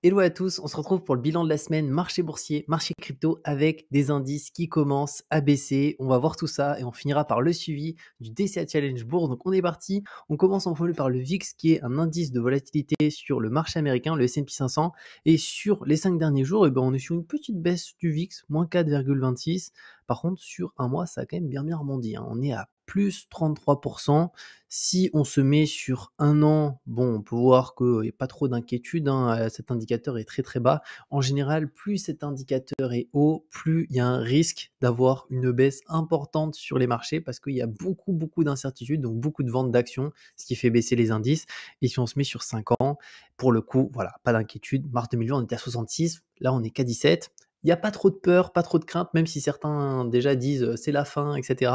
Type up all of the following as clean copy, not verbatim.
Hello à tous, on se retrouve pour le bilan de la semaine marché boursier, marché crypto avec des indices qui commencent à baisser. On va voir tout ça et on finira par le suivi du DCA Challenge Bourse. Donc on est parti. On commence en premier par le VIX qui est un indice de volatilité sur le marché américain, le S&P 500. Et sur les 5 derniers jours, on est sur une petite baisse du VIX, moins 4,26. Par contre, sur un mois, ça a quand même bien rebondi, hein. On est à plus 33%. Si on se met sur un an, bon, on peut voir qu'il n'y a pas trop d'inquiétude, hein, cet indicateur est très bas. En général, plus cet indicateur est haut, plus il y a un risque d'avoir une baisse importante sur les marchés parce qu'il y a beaucoup d'incertitudes, donc beaucoup de ventes d'actions, ce qui fait baisser les indices. Et si on se met sur 5 ans, pour le coup, voilà, pas d'inquiétude. Mars 2020, on était à 66, là on est qu'à 17. Il n'y a pas trop de peur, pas trop de crainte, même si certains déjà disent c'est la fin, etc.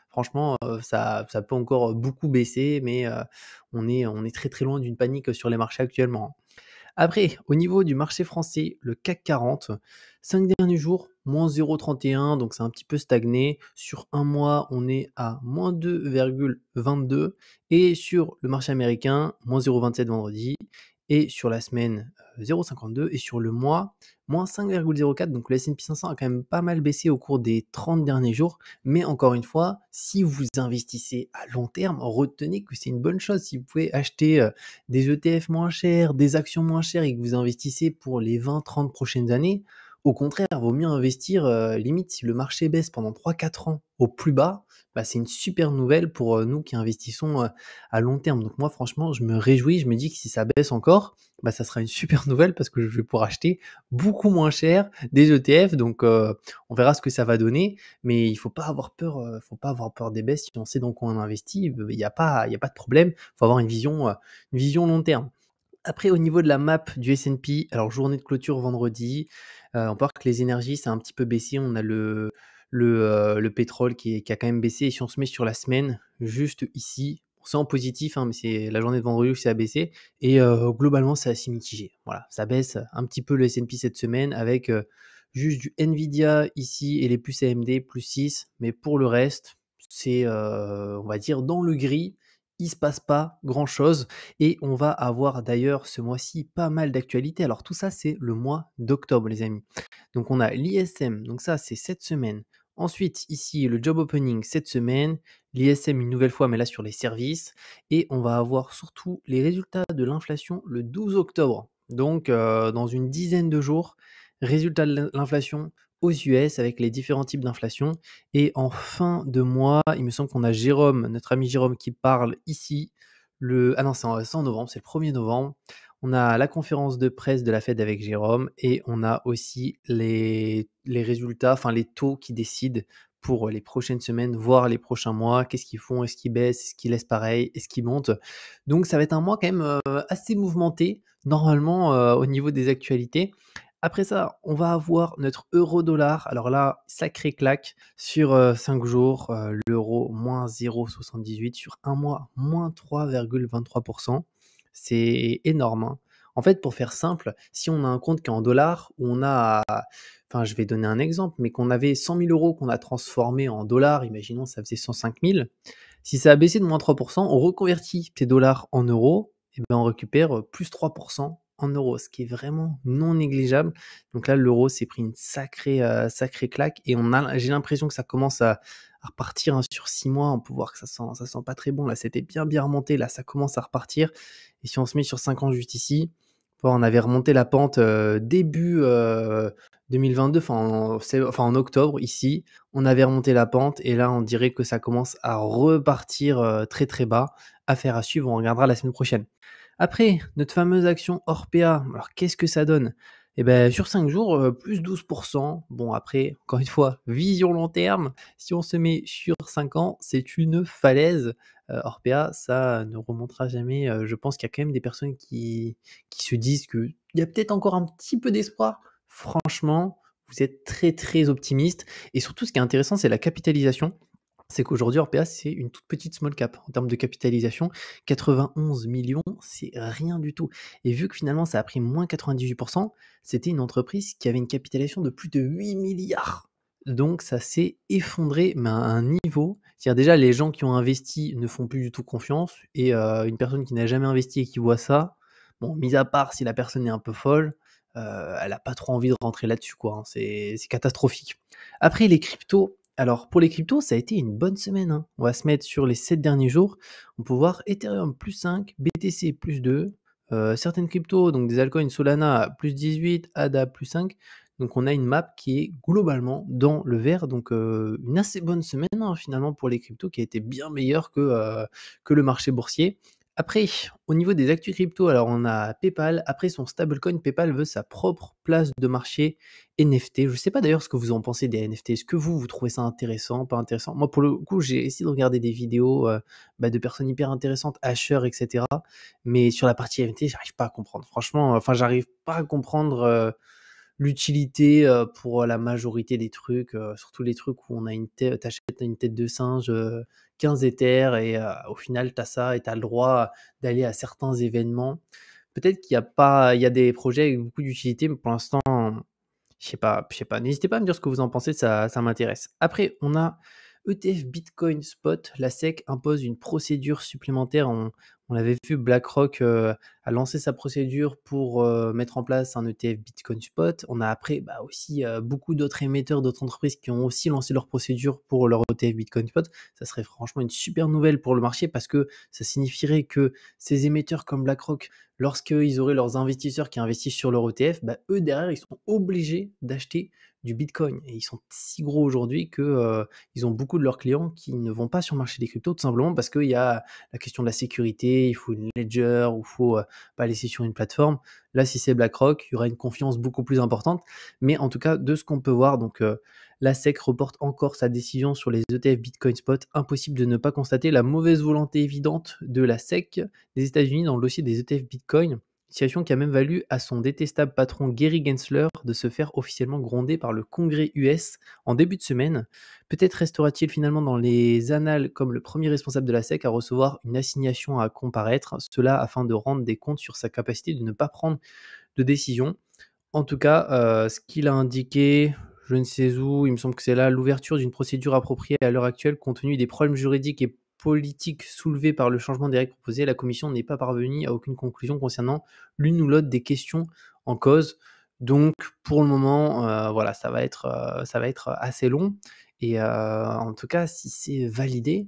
Franchement, ça peut encore beaucoup baisser, mais on est très loin d'une panique sur les marchés actuellement, hein. Après, au niveau du marché français, le CAC 40, 5 derniers jours, moins 0,31, donc c'est un petit peu stagné. Sur un mois, on est à moins 2,22. Et sur le marché américain, moins 0,27 vendredi. Et sur la semaine, 0,52. Et sur le mois, moins 5,04. Donc le S&P 500 a quand même pas mal baissé au cours des 30 derniers jours. Mais encore une fois, si vous investissez à long terme, retenez que c'est une bonne chose. Si vous pouvez acheter des ETF moins chers, des actions moins chères et que vous investissez pour les 20-30 prochaines années, au contraire, vaut mieux investir, limite si le marché baisse pendant 3-4 ans au plus bas, bah, c'est une super nouvelle pour nous qui investissons à long terme. Donc moi franchement, je me réjouis, je me dis que si ça baisse encore, bah, ça sera une super nouvelle parce que je vais pouvoir acheter beaucoup moins cher des ETF. Donc on verra ce que ça va donner, mais il faut pas avoir peur des baisses. Si on sait dans quoi on investit, il y a pas de problème. Il faut avoir une vision long terme. Après, au niveau de la map du S&P, alors journée de clôture vendredi, on peut voir que les énergies, ça a un petit peu baissé. On a le pétrole qui a quand même baissé. Et si on se met sur la semaine, juste ici, bon, c'est en positif, hein, mais c'est la journée de vendredi où ça a baissé. Et globalement, c'est assez mitigé. Voilà, ça baisse un petit peu le S&P cette semaine avec juste du Nvidia ici et les puces AMD plus 6. Mais pour le reste, c'est, on va dire, dans le gris. Il se passe pas grand-chose. Et on va avoir d'ailleurs ce mois-ci pas mal d'actualités. Alors tout ça, c'est le mois d'octobre, les amis. Donc on a l'ISM, donc ça c'est cette semaine. Ensuite, ici, le job opening cette semaine, l'ISM une nouvelle fois, mais là sur les services. Et on va avoir surtout les résultats de l'inflation le 12 octobre. Donc dans une dizaine de jours, résultats de l'inflation aux US avec les différents types d'inflation. Et en fin de mois, il me semble qu'on a Jérôme, notre ami Jérôme qui parle ici. Ah non, c'est en novembre, c'est le 1er novembre. On a la conférence de presse de la Fed avec Jérôme et on a aussi les résultats, enfin les taux qui décident pour les prochaines semaines, voire les prochains mois. Qu'est-ce qu'ils font? Est-ce qu'ils baissent? Est-ce qu'ils laissent pareil? Est-ce qu'ils montent? Donc ça va être un mois quand même assez mouvementé, normalement, au niveau des actualités. Après ça, on va avoir notre euro-dollar. Alors là, sacré claque sur 5 jours, l'euro moins 0,78 sur un mois, moins 3,23%. C'est énorme, hein. En fait, pour faire simple, si on a un compte qui est en dollars, où on a, enfin, je vais donner un exemple, mais qu'on avait 100 000 euros qu'on a transformé en dollars, imaginons ça faisait 105 000. Si ça a baissé de moins 3%, on reconvertit tes dollars en euros, et ben on récupère plus 3% en euros, ce qui est vraiment non négligeable. Donc là, l'euro s'est pris une sacrée claque et j'ai l'impression que ça commence à repartir, hein, sur 6 mois. On peut voir que ça sent pas très bon. Là, c'était bien remonté. Là, ça commence à repartir. Et si on se met sur 5 ans juste ici, on avait remonté la pente début 2022, en octobre ici. On avait remonté la pente et là, on dirait que ça commence à repartir très bas. Affaire à suivre, on regardera la semaine prochaine. Après, notre fameuse action Orpea, alors qu'est-ce que ça donne? Eh ben, sur 5 jours, plus 12%. Bon, après, encore une fois, vision long terme. Si on se met sur 5 ans, c'est une falaise. Orpea, ça ne remontera jamais. Je pense qu'il y a quand même des personnes qui se disent qu'il y a peut-être encore un petit peu d'espoir. Franchement, vous êtes très optimiste. Et surtout, ce qui est intéressant, c'est la capitalisation. C'est qu'aujourd'hui, Orpea, c'est une toute petite small cap en termes de capitalisation. 91 millions, c'est rien du tout. Et vu que finalement, ça a pris moins 98%, c'était une entreprise qui avait une capitalisation de plus de 8 milliards. Donc ça s'est effondré, mais à un niveau. C'est-à-dire déjà, les gens qui ont investi ne font plus du tout confiance. Et une personne qui n'a jamais investi et qui voit ça, Bon, mis à part si la personne est un peu folle, elle a pas trop envie de rentrer là-dessus, quoi, hein. C'est catastrophique. Après les cryptos, alors pour les cryptos, ça a été une bonne semaine, hein. On va se mettre sur les 7 derniers jours. On peut voir Ethereum +5, BTC +2, certaines cryptos, donc des altcoins Solana +18, ADA +5. Donc on a une map qui est globalement dans le vert, donc une assez bonne semaine, hein, finalement pour les cryptos qui a été bien meilleure que le marché boursier. Après, au niveau des actus crypto, alors on a PayPal. Après son stablecoin, PayPal veut sa propre place de marché NFT. Je ne sais pas d'ailleurs ce que vous en pensez des NFT. Est-ce que vous trouvez ça intéressant, pas intéressant? Moi, pour le coup, j'ai essayé de regarder des vidéos de personnes hyper intéressantes, hacheurs, etc. Mais sur la partie NFT, j'arrive pas à comprendre. Franchement, enfin, j'arrive pas à comprendre l'utilité pour la majorité des trucs, surtout les trucs où on a t'achètes une tête de singe, 15 Ethers et au final tu as ça et tu as le droit d'aller à certains événements. Peut-être qu'il y a pas il y a des projets avec beaucoup d'utilité, mais pour l'instant, je sais pas. N'hésitez pas à me dire ce que vous en pensez, ça m'intéresse. Après, on a ETF Bitcoin Spot. La SEC impose une procédure supplémentaire. On avait vu BlackRock a lancé sa procédure pour mettre en place un ETF Bitcoin Spot. On a après aussi beaucoup d'autres émetteurs, d'autres entreprises qui ont aussi lancé leur procédure pour leur ETF Bitcoin Spot. Ça serait franchement une super nouvelle pour le marché parce que ça signifierait que ces émetteurs comme BlackRock, lorsqu'ils auraient leurs investisseurs qui investissent sur leur ETF, eux derrière, ils sont obligés d'acheter du Bitcoin. Et ils sont si gros aujourd'hui que ils ont beaucoup de leurs clients qui ne vont pas sur le marché des cryptos, tout simplement parce qu'il y a la question de la sécurité, il faut une ledger ou il faut pas laisser sur une plateforme. Là, si c'est BlackRock, il y aura une confiance beaucoup plus importante. Mais en tout cas, de ce qu'on peut voir, donc la SEC reporte encore sa décision sur les ETF Bitcoin Spot. Impossible de ne pas constater la mauvaise volonté évidente de la SEC des États-Unis dans le dossier des ETF Bitcoin. Situation qui a même valu à son détestable patron Gary Gensler de se faire officiellement gronder par le Congrès US en début de semaine. Peut-être restera-t-il finalement dans les annales comme le premier responsable de la SEC à recevoir une assignation à comparaître, cela afin de rendre des comptes sur sa capacité de ne pas prendre de décision. En tout cas, ce qu'il a indiqué, je ne sais où, il me semble que c'est là, l'ouverture d'une procédure appropriée à l'heure actuelle, compte tenu des problèmes juridiques et politiques soulevés par le changement des règles proposées, la commission n'est pas parvenue à aucune conclusion concernant l'une ou l'autre des questions en cause. Donc, pour le moment, voilà, ça va être assez long et en tout cas, si c'est validé,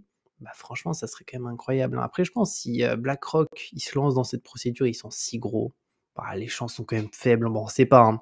franchement, ça serait quand même incroyable, hein. Après, je pense si, BlackRock, ils se lancent dans cette procédure, ils sont si gros, les chances sont quand même faibles. Bon, on sait pas, hein.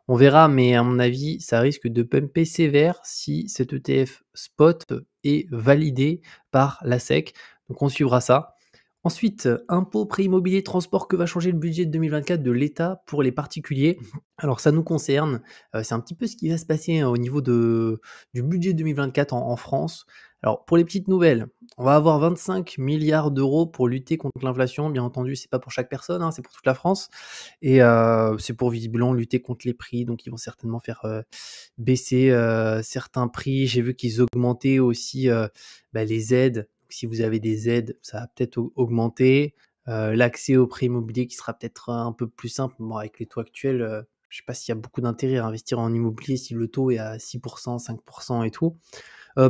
On verra, mais à mon avis, ça risque de pumper sévère si cet ETF spot est validé par la SEC. Donc on suivra ça. Ensuite, impôt, prêt immobilier, transport, que va changer le budget de 2024 de l'État pour les particuliers? Alors ça nous concerne, c'est un petit peu ce qui va se passer, au niveau du budget 2024 en France. Alors pour les petites nouvelles, on va avoir 25 milliards d'euros pour lutter contre l'inflation. Bien entendu, c'est pas pour chaque personne, hein, c'est pour toute la France et c'est pour visiblement lutter contre les prix. Donc ils vont certainement faire, baisser, certains prix. J'ai vu qu'ils augmentaient aussi, les aides. Donc si vous avez des aides, ça va peut-être augmenter. L'accès au prêt immobilier qui sera peut-être un peu plus simple. Bon, avec les taux actuels, je sais pas s'il y a beaucoup d'intérêt à investir en immobilier si le taux est à 6 5 et tout.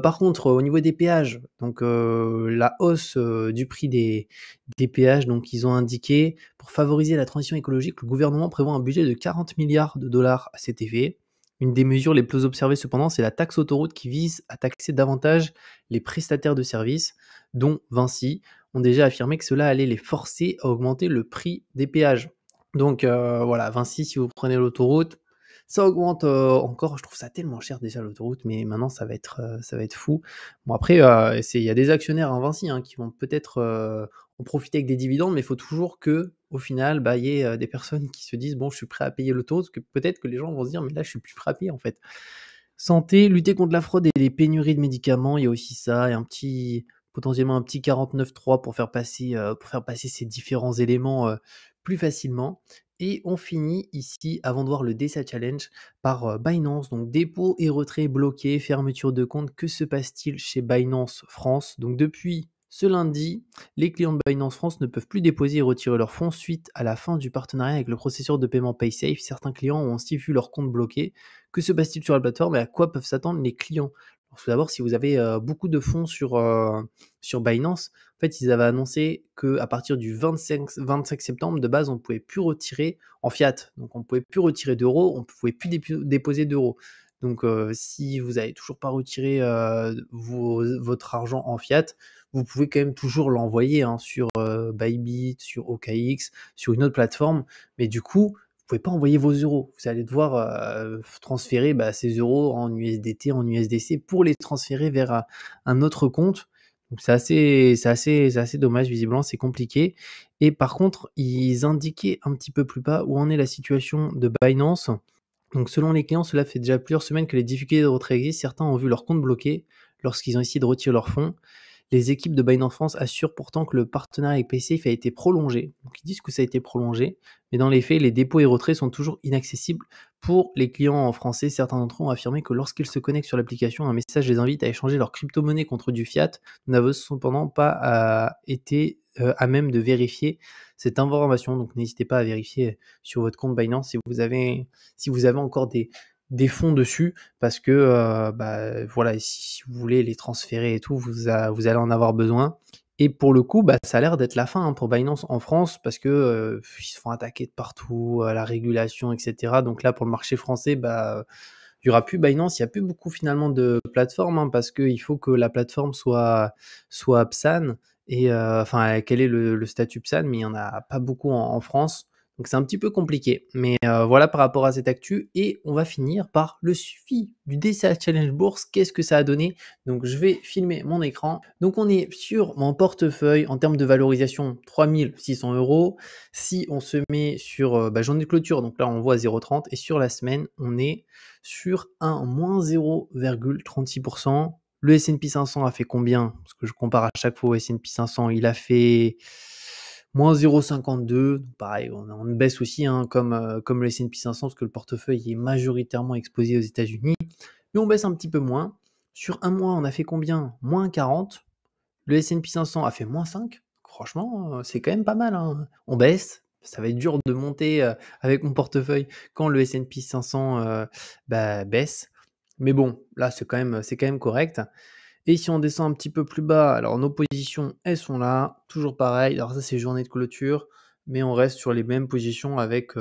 Par contre, au niveau des péages, donc la hausse, du prix des péages, donc ils ont indiqué: «Pour favoriser la transition écologique, le gouvernement prévoit un budget de 40 milliards de dollars à cet effet». Une des mesures les plus observées cependant, c'est la taxe autoroute qui vise à taxer davantage les prestataires de services, dont Vinci, ont déjà affirmé que cela allait les forcer à augmenter le prix des péages. Donc voilà, Vinci, si vous prenez l'autoroute, ça augmente, encore. Je trouve ça tellement cher déjà l'autoroute, mais maintenant ça va être fou. Bon après, il y a des actionnaires à Vinci, hein, qui vont peut-être, en profiter avec des dividendes, mais il faut toujours qu'au final, il y ait, des personnes qui se disent: «Bon, je suis prêt à payer l'autoroute», parce que peut-être que les gens vont se dire: «Mais là, je suis plus prêt à payer en fait». Santé, lutter contre la fraude et les pénuries de médicaments, il y a aussi ça et potentiellement un petit 49.3 pour faire passer ces différents éléments, plus facilement et on finit ici, avant de voir le DCA Challenge, par, Binance, donc dépôt et retrait bloqués, fermeture de compte. Que se passe-t-il chez Binance France? Donc depuis ce lundi, les clients de Binance France ne peuvent plus déposer et retirer leurs fonds suite à la fin du partenariat avec le processeur de paiement PaySafe. Certains clients ont ainsi vu leur compte bloqué. Que se passe-t-il sur la plateforme et à quoi peuvent s'attendre les clients Alors tout d'abord, si vous avez, beaucoup de fonds sur Binance, en fait, ils avaient annoncé qu'à partir du 25 septembre, de base, on ne pouvait plus retirer en fiat. Donc on ne pouvait plus retirer d'euros, on ne pouvait plus déposer d'euros. Donc si vous avez toujours pas retiré, votre argent en fiat, vous pouvez quand même toujours l'envoyer, hein, sur, Bybit, sur OKX, sur une autre plateforme. Mais du coup, vous pouvez pas envoyer vos euros. Vous allez devoir, transférer, ces euros en USDT, en USDC pour les transférer vers, un autre compte. Donc c'est assez dommage visiblement, c'est compliqué et par contre, ils indiquaient un petit peu plus bas où en est la situation de Binance. Donc selon les clients, cela fait déjà plusieurs semaines que les difficultés de retrait existent. Certains ont vu leur compte bloqué lorsqu'ils ont essayé de retirer leurs fonds. Les équipes de Binance France assurent pourtant que le partenariat avec PaySafe a été prolongé. Donc ils disent que ça a été prolongé, mais dans les faits, les dépôts et retraits sont toujours inaccessibles pour les clients en français. Certains d'entre eux ont affirmé que lorsqu'ils se connectent sur l'application, un message les invite à échanger leur crypto-monnaie contre du fiat. Nous n'avons cependant pas été à même de vérifier cette information. Donc n'hésitez pas à vérifier sur votre compte Binance si vous avez encore des fonds dessus parce que voilà, si vous voulez les transférer et tout, vous allez en avoir besoin. Et pour le coup, ça a l'air d'être la fin, hein, pour Binance en France parce que ils se font attaquer de partout, la régulation, etc. Donc là, pour le marché français, il y aura plus Binance, il y a plus beaucoup finalement de plateformes, hein, parce qu'il faut que la plateforme soit PSAN et enfin quel est le statut PSAN, mais il y en a pas beaucoup en France. Donc c'est un petit peu compliqué. Mais voilà par rapport à cette actu et on va finir par le suivi du DCA Challenge Bourse. Qu'est-ce que ça a donné? Donc je vais filmer mon écran. Donc on est sur mon portefeuille en termes de valorisation 3600 euros. Si on se met sur journée de clôture, donc là on voit 0,30 et sur la semaine on est sur un moins 0,36%. Le S&P 500 a fait combien? Parce que je compare à chaque fois au S&P 500, il a fait moins 0,52. Pareil, on baisse aussi, hein, comme le S&P 500, parce que le portefeuille est majoritairement exposé aux États-Unis. Mais on baisse un petit peu moins. Sur un mois, on a fait combien? Moins 40. Le S&P 500 a fait moins 5. Franchement, c'est quand même pas mal, hein. On baisse. Ça va être dur de monter avec mon portefeuille quand le S&P 500 baisse. Mais bon, là, c'est quand même correct. Et si on descend un petit peu plus bas, alors nos positions, elles sont là, toujours pareil. Alors ça, c'est journée de clôture, mais on reste sur les mêmes positions avec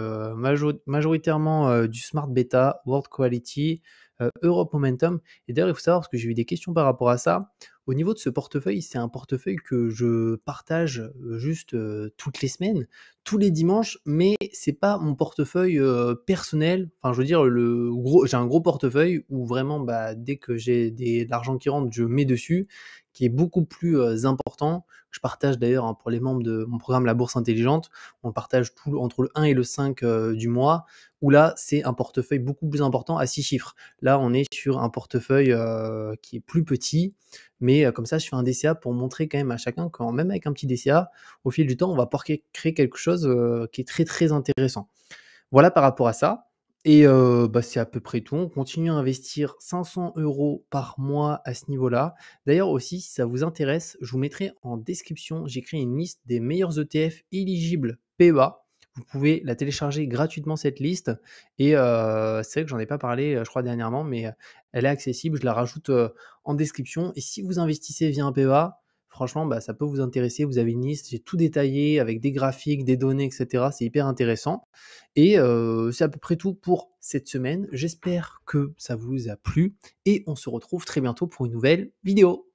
majoritairement du Smart Beta, World Quality, Europe Momentum. Et d'ailleurs, il faut savoir, parce que j'ai eu des questions par rapport à ça, au niveau de ce portefeuille, c'est un portefeuille que je partage juste toutes les semaines, tous les dimanches, mais c'est pas mon portefeuille personnel. Enfin, je veux dire, j'ai un gros portefeuille où vraiment, dès que j'ai de l'argent qui rentre, je mets dessus, qui est beaucoup plus important. Je partage d'ailleurs, hein, pour les membres de mon programme La Bourse Intelligente, on le partage tout entre le 1 et le 5 du mois, où là, c'est un portefeuille beaucoup plus important à 6 chiffres. Là, on est sur un portefeuille qui est plus petit, mais comme ça, je fais un DCA pour montrer quand même à chacun que même avec un petit DCA, au fil du temps, on va pouvoir créer quelque chose qui est très très intéressant. Voilà par rapport à ça. Et c'est à peu près tout. On continue à investir 500 euros par mois à ce niveau-là. D'ailleurs aussi, si ça vous intéresse, je vous mettrai en description, j'ai créé une liste des meilleurs ETF éligibles PEA. Vous pouvez la télécharger gratuitement, cette liste. Et c'est vrai que j'en ai pas parlé, je crois, dernièrement, mais elle est accessible. Je la rajoute en description. Et si vous investissez via un PEA, franchement, ça peut vous intéresser. Vous avez une liste, j'ai tout détaillé avec des graphiques, des données, etc. C'est hyper intéressant. Et c'est à peu près tout pour cette semaine. J'espère que ça vous a plu et on se retrouve très bientôt pour une nouvelle vidéo.